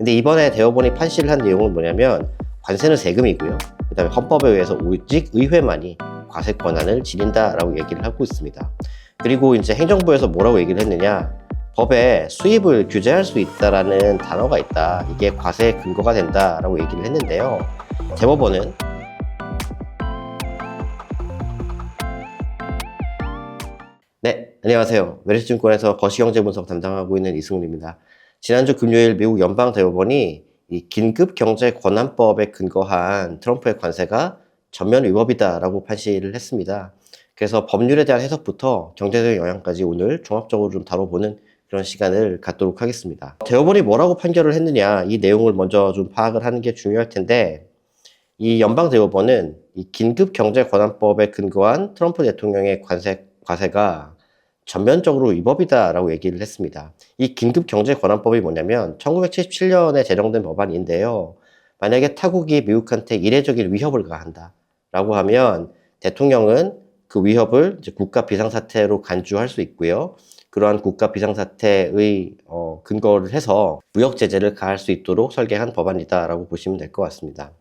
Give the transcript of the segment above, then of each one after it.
근데 이번에 대법원이 판시를 한 내용은 뭐냐면 관세는 세금이고요. 그 다음에 헌법에 의해서 오직 의회만이 과세 권한을 지닌다라고 얘기를 하고 있습니다. 그리고 이제 행정부에서 뭐라고 얘기를 했느냐, 법에 수입을 규제할 수 있다라는 단어가 있다. 이게 과세의 근거가 된다라고 얘기를 했는데요. 대법원은 네, 안녕하세요. 메리츠증권에서 거시경제분석 담당하고 있는 이승훈입니다. 지난주 금요일 미국 연방대법원이 이 긴급경제권한법에 근거한 트럼프의 관세가 전면 위법이다라고 판시를 했습니다. 그래서 법률에 대한 해석부터 경제적 영향까지 오늘 종합적으로 좀 다뤄보는 그런 시간을 갖도록 하겠습니다. 대법원이 뭐라고 판결을 했느냐, 이 내용을 먼저 좀 파악을 하는 게 중요할 텐데, 이 연방대법원은 이 긴급경제권한법에 근거한 트럼프 대통령의 과세가 전면적으로 위법이다라고 얘기를 했습니다. 이 긴급경제권한법이 뭐냐면 1977년에 제정된 법안인데요. 만약에 타국이 미국한테 이례적인 위협을 가한다라고 하면 대통령은 그 위협을 이제 국가 비상사태로 간주할 수 있고요. 그러한 국가 비상사태의 근거를 해서 무역 제재를 가할 수 있도록 설계한 법안이다라고 보시면 될 것 같습니다.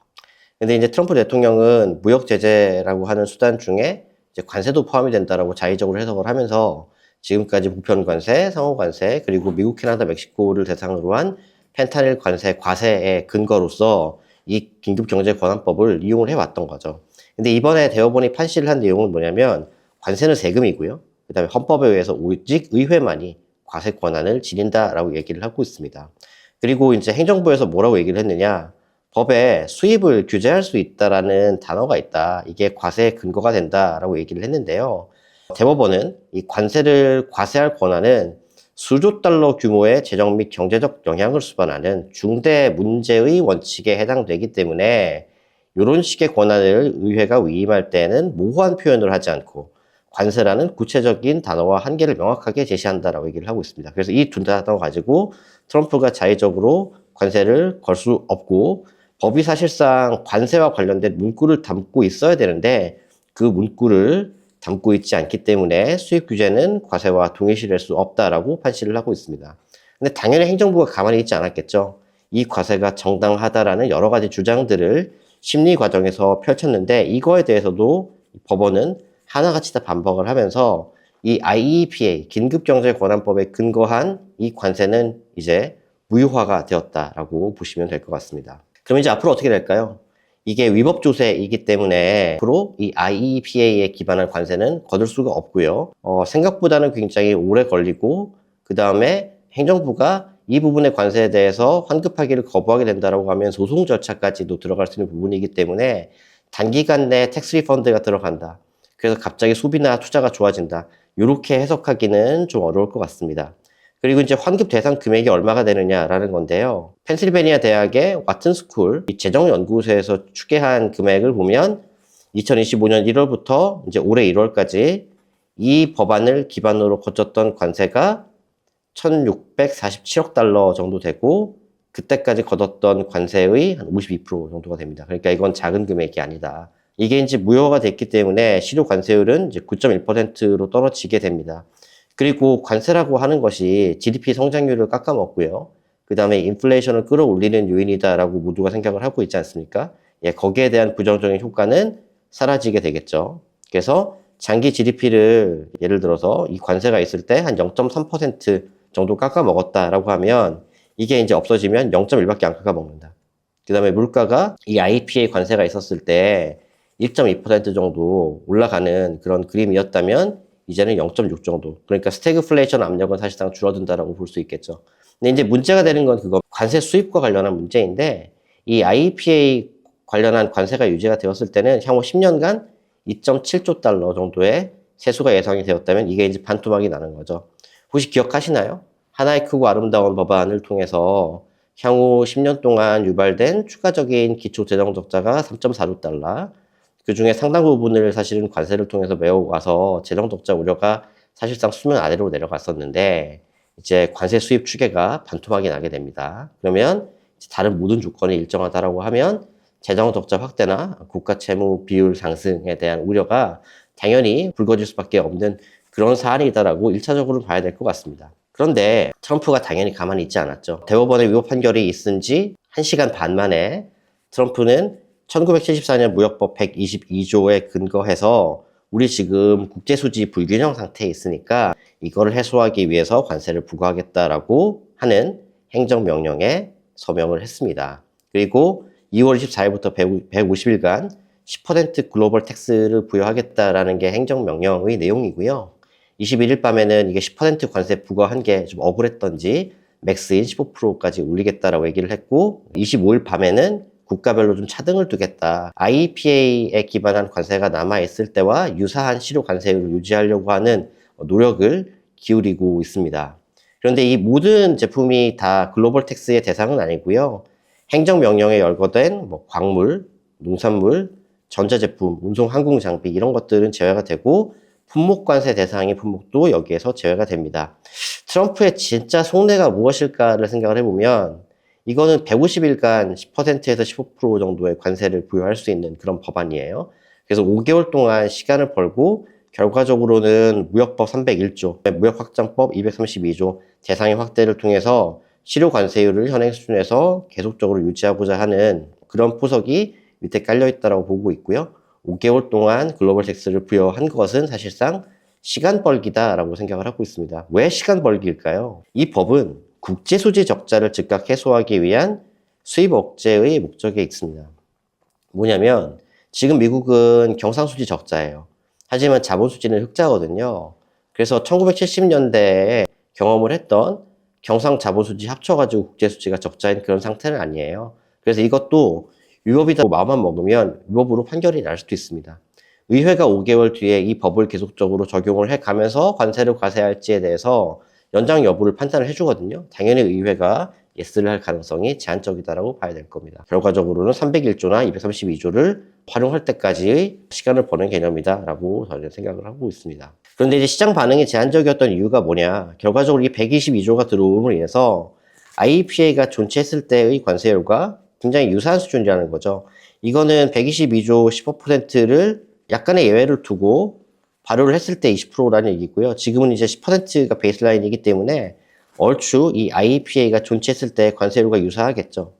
근데 이제 트럼프 대통령은 무역 제재라고 하는 수단 중에 이제 관세도 포함이 된다라고 자의적으로 해석을 하면서 지금까지 보편 관세, 상호 관세, 그리고 미국, 캐나다, 멕시코를 대상으로 한 펜타닐 관세, 과세의 근거로서 이 긴급경제권한법을 이용을 해왔던 거죠. 근데 이번에 대법원이 판시를 한 내용은 뭐냐면 관세는 세금이고요. 그 다음에 헌법에 의해서 오직 의회만이 과세 권한을 지닌다라고 얘기를 하고 있습니다. 그리고 이제 행정부에서 뭐라고 얘기를 했느냐, 법에 수입을 규제할 수 있다라는 단어가 있다. 이게 과세의 근거가 된다라고 얘기를 했는데요. 대법원은 이 관세를 과세할 권한은 수조 달러 규모의 재정 및 경제적 영향을 수반하는 중대 문제의 원칙에 해당되기 때문에 이런 식의 권한을 의회가 위임할 때는 모호한 표현을 하지 않고 관세라는 구체적인 단어와 한계를 명확하게 제시한다라고 얘기를 하고 있습니다. 그래서 이 두 단어 가지고 트럼프가 자의적으로 관세를 걸 수 없고, 법이 사실상 관세와 관련된 문구를 담고 있어야 되는데 그 문구를 담고 있지 않기 때문에 수입 규제는 과세와 동일시될 수 없다라고 판시를 하고 있습니다. 근데 당연히 행정부가 가만히 있지 않았겠죠. 이 과세가 정당하다라는 여러 가지 주장들을 심리 과정에서 펼쳤는데, 이거에 대해서도 법원은 하나같이 다 반박을 하면서 이 IEPA, 긴급경제권한법에 근거한 이 관세는 이제 무효화가 되었다라고 보시면 될 것 같습니다. 그럼 이제 앞으로 어떻게 될까요? 이게 위법 조세이기 때문에 앞으로 이 IEPA에 기반한 관세는 거둘 수가 없고요. 생각보다는 굉장히 오래 걸리고, 그 다음에 행정부가 이 부분의 관세에 대해서 환급하기를 거부하게 된다라고 하면 소송 절차까지도 들어갈 수 있는 부분이기 때문에 단기간 내에 텍스 리펀드가 들어간다, 그래서 갑자기 소비나 투자가 좋아진다, 이렇게 해석하기는 좀 어려울 것 같습니다. 그리고 이제 환급 대상 금액이 얼마가 되느냐라는 건데요. 펜실베니아 대학의 와튼 스쿨 재정연구소에서 추계한 금액을 보면 2025년 1월부터 이제 올해 1월까지 이 법안을 기반으로 거쳤던 관세가 1,647억 달러 정도 되고, 그때까지 걷었던 관세의 한 52% 정도가 됩니다. 그러니까 이건 작은 금액이 아니다. 이게 이제 무효화가 됐기 때문에 실효 관세율은 이제 9.1%로 떨어지게 됩니다. 그리고 관세라고 하는 것이 GDP 성장률을 깎아먹고요. 그 다음에 인플레이션을 끌어올리는 요인이다라고 모두가 생각을 하고 있지 않습니까? 예, 거기에 대한 부정적인 효과는 사라지게 되겠죠. 그래서 장기 GDP를 예를 들어서 이 관세가 있을 때 한 0.3% 정도 깎아먹었다라고 하면 이게 이제 없어지면 0.1밖에 안 깎아먹는다. 그 다음에 물가가 이 IPA 관세가 있었을 때 1.2% 정도 올라가는 그런 그림이었다면 이제는 0.6 정도. 그러니까 스태그플레이션 압력은 사실상 줄어든다라고 볼 수 있겠죠. 근데 이제 문제가 되는 건 그거 관세 수입과 관련한 문제인데, 이 IEPA 관련한 관세가 유지가 되었을 때는 향후 10년간 2.7조 달러 정도의 세수가 예상이 되었다면 이게 이제 반토막이 나는 거죠. 혹시 기억하시나요? 하나의 크고 아름다운 법안을 통해서 향후 10년 동안 유발된 추가적인 기초 재정 적자가 3.4조 달러, 그 중에 상당 부분을 사실은 관세를 통해서 메워와서 재정 적자 우려가 사실상 수면 아래로 내려갔었는데, 이제 관세 수입 추계가 반토막이 나게 됩니다. 그러면 다른 모든 조건이 일정하다라고 하면 재정 적자 확대나 국가 채무 비율 상승에 대한 우려가 당연히 불거질 수밖에 없는 그런 사안이다라고 1차적으로 봐야 될 것 같습니다. 그런데 트럼프가 당연히 가만히 있지 않았죠. 대법원의 위법 판결이 있은 지 1시간 반 만에 트럼프는 1974년 무역법 122조에 근거해서 우리 지금 국제수지 불균형 상태에 있으니까 이거를 해소하기 위해서 관세를 부과하겠다라고 하는 행정명령에 서명을 했습니다. 그리고 2월 24일부터 150일간 10% 글로벌 텍스를 부여하겠다라는 게 행정명령의 내용이고요. 21일 밤에는 이게 10% 관세 부과한 게 좀 억울했던지 맥스인 15%까지 올리겠다라고 얘기를 했고, 25일 밤에는 국가별로 좀 차등을 두겠다. IEPA에 기반한 관세가 남아있을 때와 유사한 실효 관세율을 유지하려고 하는 노력을 기울이고 있습니다. 그런데 이 모든 제품이 다 글로벌 텍스의 대상은 아니고요. 행정명령에 열거된 광물, 농산물, 전자제품, 운송 항공 장비 이런 것들은 제외가 되고 품목관세 대상의 품목도 여기에서 제외가 됩니다. 트럼프의 진짜 속내가 무엇일까를 생각을 해보면 이거는 150일간 10%에서 15% 정도의 관세를 부여할 수 있는 그런 법안이에요. 그래서 5개월 동안 시간을 벌고 결과적으로는 무역법 301조, 무역확장법 232조 대상의 확대를 통해서 실효 관세율을 현행 수준에서 계속적으로 유지하고자 하는 그런 포석이 밑에 깔려있다고 보고 있고요. 5개월 동안 글로벌 텍스를 부여한 것은 사실상 시간 벌기다라고 생각을 하고 있습니다. 왜 시간 벌기일까요? 이 법은 국제수지 적자를 즉각 해소하기 위한 수입 억제의 목적에 있습니다. 뭐냐면 지금 미국은 경상수지 적자예요. 하지만 자본수지는 흑자거든요. 그래서 1970년대에 경험을 했던 경상 자본수지 합쳐가지고 국제수지가 적자인 그런 상태는 아니에요. 그래서 이것도 위법이다 마음만 먹으면 위법으로 판결이 날 수도 있습니다. 의회가 5개월 뒤에 이 법을 계속적으로 적용을 해가면서 관세를 과세할지에 대해서 연장 여부를 판단을 해주거든요. 당연히 의회가 예스를 할 가능성이 제한적이다라고 봐야 될 겁니다. 결과적으로는 301조나 232조를 활용할 때까지의 시간을 버는 개념이다라고 저는 생각을 하고 있습니다. 그런데 이제 시장 반응이 제한적이었던 이유가 뭐냐? 결과적으로 이 122조가 들어옴으로 인해서 IEPA가 존치했을 때의 관세율과 굉장히 유사한 수준이라는 거죠. 이거는 122조 15%를 약간의 예외를 두고 발효를 했을 때 20%라는 얘기고요. 지금은 이제 10%가 베이스라인이기 때문에 얼추 이 IEPA가 존치했을 때 관세율과 유사하겠죠.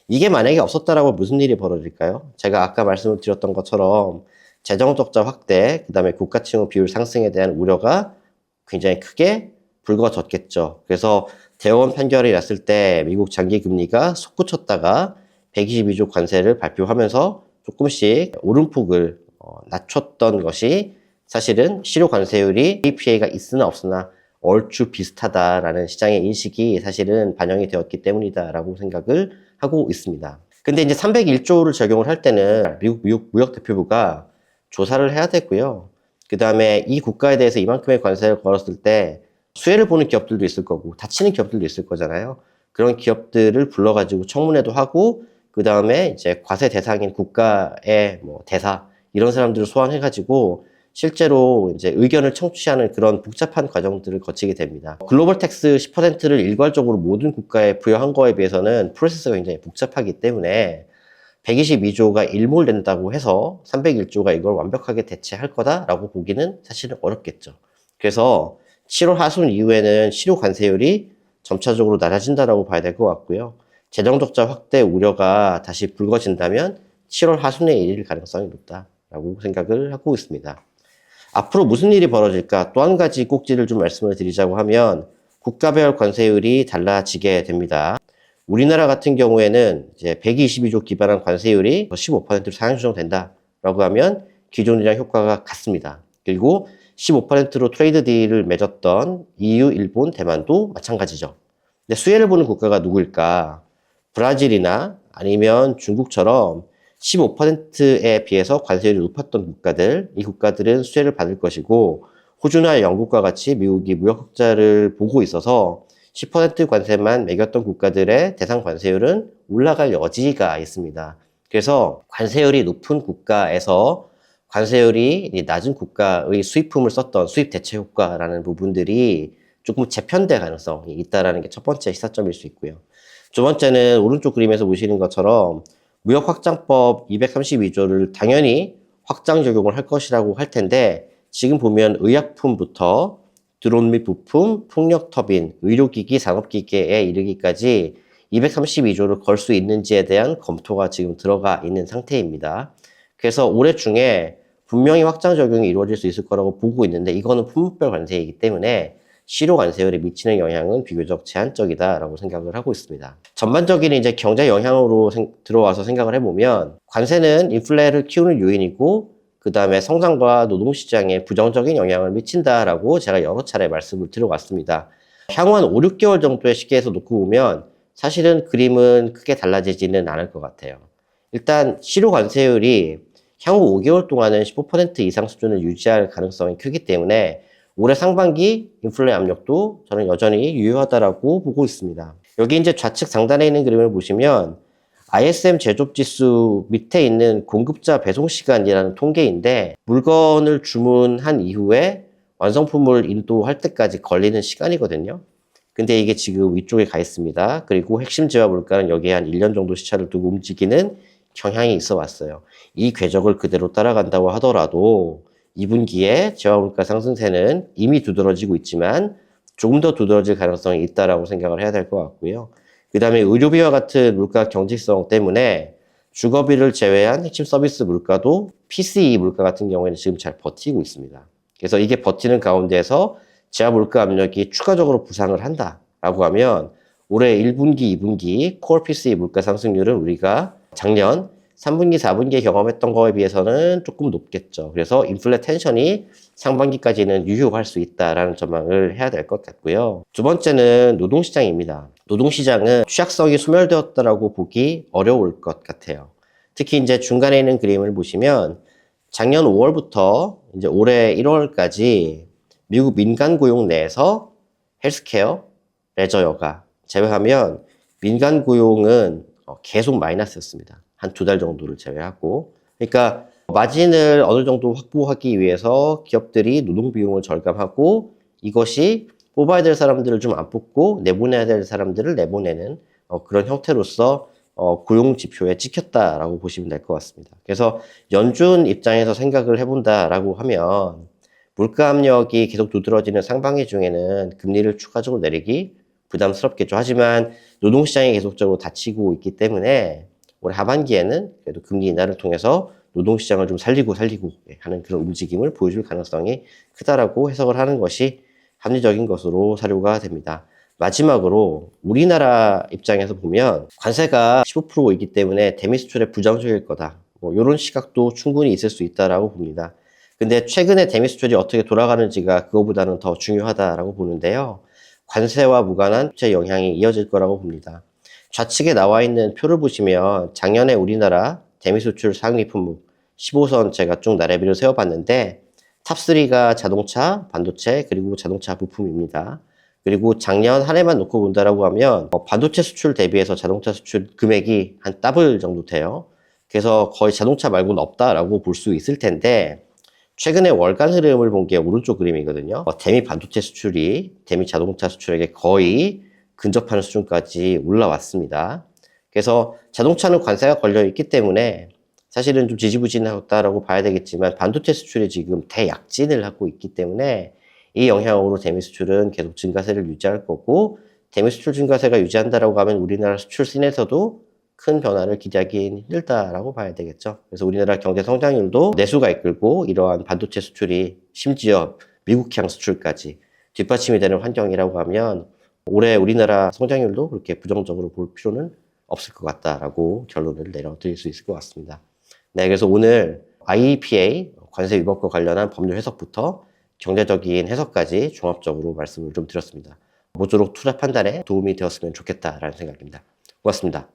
이게 만약에 없었다라고 무슨 일이 벌어질까요? 제가 아까 말씀을 드렸던 것처럼 재정적자 확대, 그 다음에 국가채무 비율 상승에 대한 우려가 굉장히 크게 불거졌겠죠. 그래서 대법원 판결이 났을 때 미국 장기금리가 솟구쳤다가 122조 관세를 발표하면서 조금씩 오름폭을 낮췄던 것이 사실은 실효 관세율이 IEPA가 있으나 없으나 얼추 비슷하다라는 시장의 인식이 사실은 반영이 되었기 때문이다라고 생각을 하고 있습니다. 근데 이제 301조를 적용을 할 때는 미국 무역대표부가 조사를 해야 되고요. 그 다음에 이 국가에 대해서 이만큼의 관세를 걸었을 때 수혜를 보는 기업들도 있을 거고 다치는 기업들도 있을 거잖아요. 그런 기업들을 불러가지고 청문회도 하고 그 다음에 이제 과세 대상인 국가의 대사 이런 사람들을 소환해가지고 실제로 이제 의견을 청취하는 그런 복잡한 과정들을 거치게 됩니다. 글로벌 텍스 10%를 일괄적으로 모든 국가에 부여한 거에 비해서는 프로세스가 굉장히 복잡하기 때문에 122조가 일몰된다고 해서 301조가 이걸 완벽하게 대체할 거다라고 보기는 사실은 어렵겠죠. 그래서 7월 하순 이후에는 실효 관세율이 점차적으로 낮아진다라고 봐야 될 것 같고요. 재정적자 확대 우려가 다시 불거진다면 7월 하순에 이를 가능성이 높다라고 생각을 하고 있습니다. 앞으로 무슨 일이 벌어질까? 또 한 가지 꼭지를 좀 말씀을 드리자고 하면 국가별 관세율이 달라지게 됩니다. 우리나라 같은 경우에는 이제 122조 기반한 관세율이 15%로 상향 조정된다라고 하면 기존이랑 효과가 같습니다. 그리고 15%로 트레이드 딜을 맺었던 EU, 일본, 대만도 마찬가지죠. 근데 수혜를 보는 국가가 누구일까? 브라질이나 아니면 중국처럼 15%에 비해서 관세율이 높았던 국가들, 이 국가들은 수혜를 받을 것이고 호주나 영국과 같이 미국이 무역 흑자를 보고 있어서 10% 관세만 매겼던 국가들의 대상 관세율은 올라갈 여지가 있습니다. 그래서 관세율이 높은 국가에서 관세율이 낮은 국가의 수입품을 썼던 수입 대체 효과라는 부분들이 조금 재편될 가능성이 있다는 게 첫 번째 시사점일 수 있고요. 두 번째는 오른쪽 그림에서 보시는 것처럼 무역확장법 232조를 당연히 확장 적용을 할 것이라고 할 텐데 지금 보면 의약품부터 드론 및 부품, 풍력 터빈, 의료기기, 산업기기에 이르기까지 232조를 걸 수 있는지에 대한 검토가 지금 들어가 있는 상태입니다. 그래서 올해 중에 분명히 확장 적용이 이루어질 수 있을 거라고 보고 있는데 이거는 품목별 관세이기 때문에 실효 관세율에 미치는 영향은 비교적 제한적이다라고 생각을 하고 있습니다. 전반적인 이제 경제 영향으로 들어와서 생각을 해보면 관세는 인플레를 키우는 요인이고 그 다음에 성장과 노동시장에 부정적인 영향을 미친다라고 제가 여러 차례 말씀을 드려왔습니다. 향후 한 5, 6개월 정도의 시기에서 놓고 보면 사실은 그림은 크게 달라지지는 않을 것 같아요. 일단 실효 관세율이 향후 5개월 동안은 15% 이상 수준을 유지할 가능성이 크기 때문에 올해 상반기 인플레 압력도 저는 여전히 유효하다라고 보고 있습니다. 여기 이제 좌측 상단에 있는 그림을 보시면 ISM 제조업 지수 밑에 있는 공급자 배송 시간이라는 통계인데 물건을 주문한 이후에 완성품을 인도할 때까지 걸리는 시간이거든요. 근데 이게 지금 위쪽에 가 있습니다. 그리고 핵심 재화 물가는 여기에 한 1년 정도 시차를 두고 움직이는 경향이 있어 왔어요. 이 궤적을 그대로 따라간다고 하더라도 2분기에 재화 물가 상승세는 이미 두드러지고 있지만 조금 더 두드러질 가능성이 있다라고 생각을 해야 될 것 같고요. 그 다음에 의료비와 같은 물가 경직성 때문에 주거비를 제외한 핵심 서비스 물가도 PCE 물가 같은 경우에는 지금 잘 버티고 있습니다. 그래서 이게 버티는 가운데서 재화 물가 압력이 추가적으로 부상을 한다라고 하면 올해 1분기, 2분기 코어 PCE 물가 상승률은 우리가 작년 3분기, 4분기에 경험했던 거에 비해서는 조금 높겠죠. 그래서 인플레 텐션이 상반기까지는 유효할 수 있다라는 전망을 해야 될 것 같고요. 두 번째는 노동시장입니다. 노동시장은 취약성이 소멸되었다라고 보기 어려울 것 같아요. 특히 이제 중간에 있는 그림을 보시면 작년 5월부터 이제 올해 1월까지 미국 민간 고용 내에서 헬스케어, 레저 여가 제외하면 민간 고용은 계속 마이너스였습니다. 한 2달 정도를 제외하고. 그러니까 마진을 어느 정도 확보하기 위해서 기업들이 노동 비용을 절감하고 이것이 뽑아야 될 사람들을 좀 안 뽑고 내보내야 될 사람들을 내보내는 그런 형태로서 고용 지표에 찍혔다라고 보시면 될 것 같습니다. 그래서 연준 입장에서 생각을 해본다라고 하면 물가 압력이 계속 두드러지는 상반기 중에는 금리를 추가적으로 내리기 부담스럽겠죠. 하지만 노동시장이 계속적으로 닫히고 있기 때문에 올해 하반기에는 그래도 금리 인하를 통해서 노동시장을 좀 살리고 하는 그런 움직임을 보여줄 가능성이 크다라고 해석을 하는 것이 합리적인 것으로 사료가 됩니다. 마지막으로 우리나라 입장에서 보면 관세가 15%이기 때문에 대미 수출에 부정적일 거다. 이런 시각도 충분히 있을 수 있다라고 봅니다. 근데 최근에 대미 수출이 어떻게 돌아가는지가 그거보다는 더 중요하다라고 보는데요. 관세와 무관한 수출 영향이 이어질 거라고 봅니다. 좌측에 나와 있는 표를 보시면 작년에 우리나라 대미 수출 상위 품목 15선 제가 쭉 나래비를 세워봤는데 탑3가 자동차, 반도체, 그리고 자동차 부품입니다. 그리고 작년 한 해만 놓고 본다라고 하면 반도체 수출 대비해서 자동차 수출 금액이 한 더블 정도 돼요. 그래서 거의 자동차 말고는 없다라고 볼 수 있을 텐데 최근에 월간 흐름을 본 게 오른쪽 그림이거든요. 대미 반도체 수출이 대미 자동차 수출에게 거의 근접하는 수준까지 올라왔습니다. 그래서 자동차는 관세가 걸려 있기 때문에 사실은 좀 지지부진하다라고 봐야 되겠지만 반도체 수출이 지금 대약진을 하고 있기 때문에 이 영향으로 대미 수출은 계속 증가세를 유지할 거고 대미 수출 증가세가 유지한다라고 하면 우리나라 수출 씬에서도 큰 변화를 기대하기는 힘들다라고 봐야 되겠죠. 그래서 우리나라 경제 성장률도 내수가 이끌고 이러한 반도체 수출이 심지어 미국향 수출까지 뒷받침이 되는 환경이라고 하면 올해 우리나라 성장률도 그렇게 부정적으로 볼 필요는 없을 것 같다라고 결론을 내려드릴 수 있을 것 같습니다. 네, 그래서 오늘 IEPA 관세 위법과 관련한 법률 해석부터 경제적인 해석까지 종합적으로 말씀을 좀 드렸습니다. 모쪼록 투자 판단에 도움이 되었으면 좋겠다라는 생각입니다. 고맙습니다.